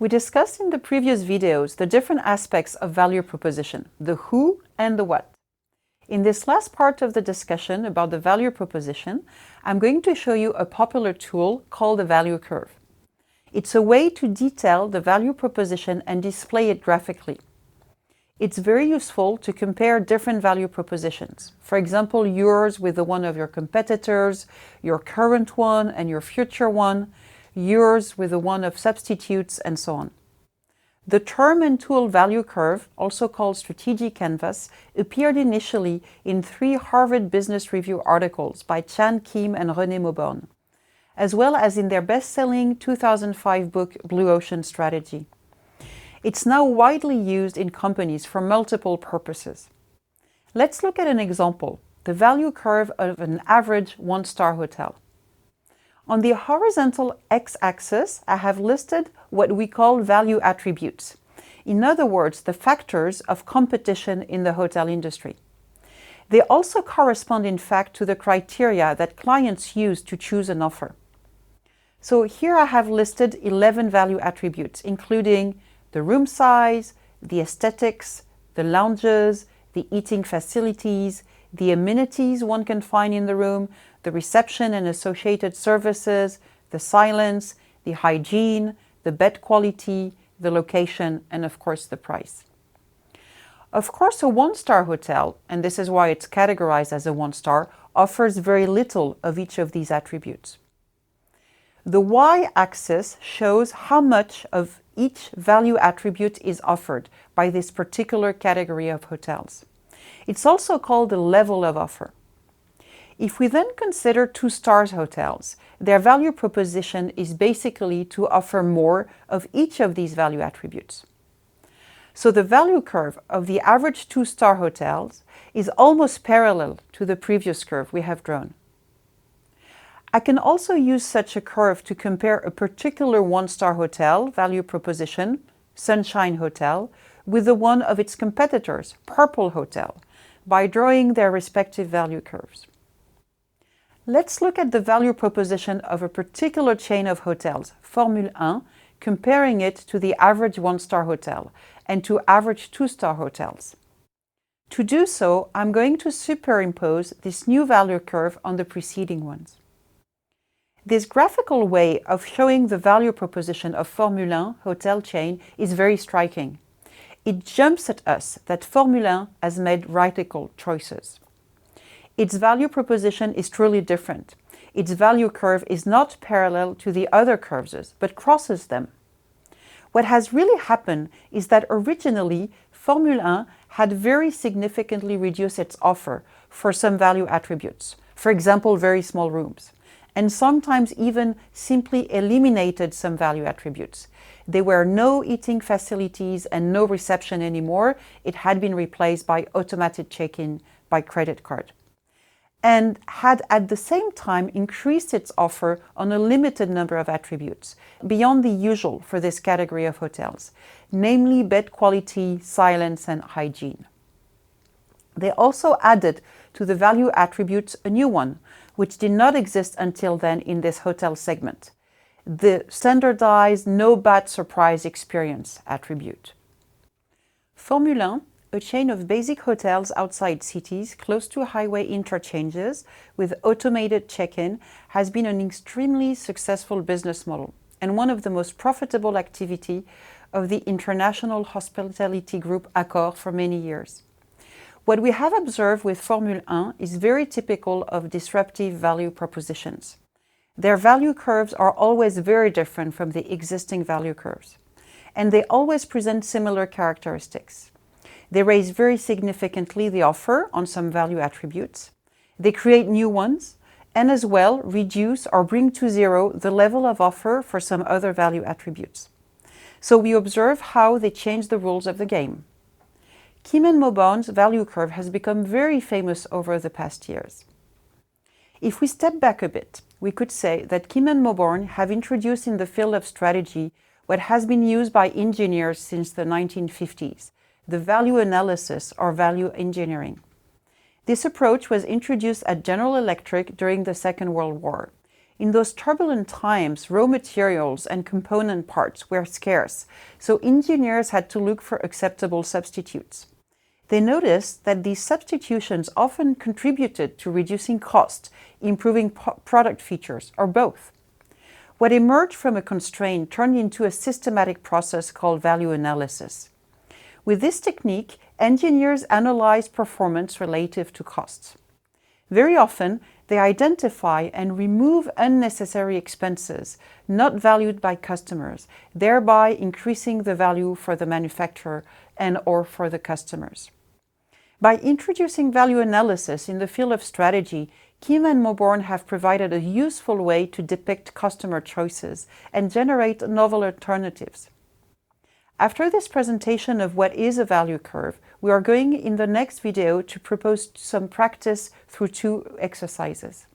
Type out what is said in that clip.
We discussed in the previous videos the different aspects of value proposition, the who and the what. In this last part of the discussion about the value proposition, I'm going to show you a popular tool called the value curve. It's a way to detail the value proposition and display it graphically. It's very useful to compare different value propositions. For example, yours with the one of your competitors, your current one and your future one, yours with the one of substitutes, and so on. The term and tool value curve, also called strategic canvas, appeared initially in 3 Harvard Business Review articles by Chan Kim and René Mauborgne, as well as in their best-selling 2005 book Blue Ocean Strategy. It's now widely used in companies for multiple purposes. Let's look at an example, the value curve of an average one-star hotel. On the horizontal x-axis, I have listed what we call value attributes. In other words, the factors of competition in the hotel industry. They also correspond, in fact, to the criteria that clients use to choose an offer. So here I have listed 11 value attributes, including the room size, the aesthetics, the lounges, the eating facilities, the amenities one can find in the room, the reception and associated services, the silence, the hygiene, the bed quality, the location, and of course the price. Of course, a one-star hotel, and this is why it's categorized as a one-star, offers very little of each of these attributes. The y-axis shows how much of each value attribute is offered by this particular category of hotels. It's also called the level of offer. If we then consider 2-star hotels, their value proposition is basically to offer more of each of these value attributes. So the value curve of the average 2-star hotels is almost parallel to the previous curve we have drawn. I can also use such a curve to compare a particular 1-star hotel value proposition, Sunshine Hotel, with the one of its competitors, Purple Hotel, by drawing their respective value curves. Let's look at the value proposition of a particular chain of hotels, Formule 1, comparing it to the average 1-star hotel and to average 2-star hotels. To do so, I'm going to superimpose this new value curve on the preceding ones. This graphical way of showing the value proposition of Formule 1 hotel chain is very striking. It jumps at us that Formule 1 has made radical choices. Its value proposition is truly different. Its value curve is not parallel to the other curves, but crosses them. What has really happened is that originally, Formule 1 had very significantly reduced its offer for some value attributes, for example, very small rooms, and sometimes even simply eliminated some value attributes. There were no eating facilities and no reception anymore. It had been replaced by automated check-in by credit card, and had at the same time increased its offer on a limited number of attributes, beyond the usual for this category of hotels, namely bed quality, silence, and hygiene. They also added to the value attributes a new one, which did not exist until then in this hotel segment, the standardized no bad surprise experience attribute. Formule 1, a chain of basic hotels outside cities close to highway interchanges with automated check-in, has been an extremely successful business model and one of the most profitable activity of the international hospitality group Accor for many years. What we have observed with Formule 1 is very typical of disruptive value propositions. Their value curves are always very different from the existing value curves, and they always present similar characteristics. They raise very significantly the offer on some value attributes. They create new ones, and as well reduce or bring to zero the level of offer for some other value attributes. So we observe how they change the rules of the game. Kim and Mauborgne's value curve has become very famous over the past years. If we step back a bit, we could say that Kim and Mauborgne have introduced in the field of strategy what has been used by engineers since the 1950s, the value analysis or value engineering. This approach was introduced at General Electric during the Second World War. In those turbulent times, raw materials and component parts were scarce, so engineers had to look for acceptable substitutes. They noticed that these substitutions often contributed to reducing cost, improving product features, or both. What emerged from a constraint turned into a systematic process called value analysis. With this technique, engineers analyze performance relative to costs. Very often, they identify and remove unnecessary expenses not valued by customers, thereby increasing the value for the manufacturer and/or for the customers. By introducing value analysis in the field of strategy, Kim and Mauborgne have provided a useful way to depict customer choices and generate novel alternatives. After this presentation of what is a value curve, we are going in the next video to propose some practice through 2 exercises.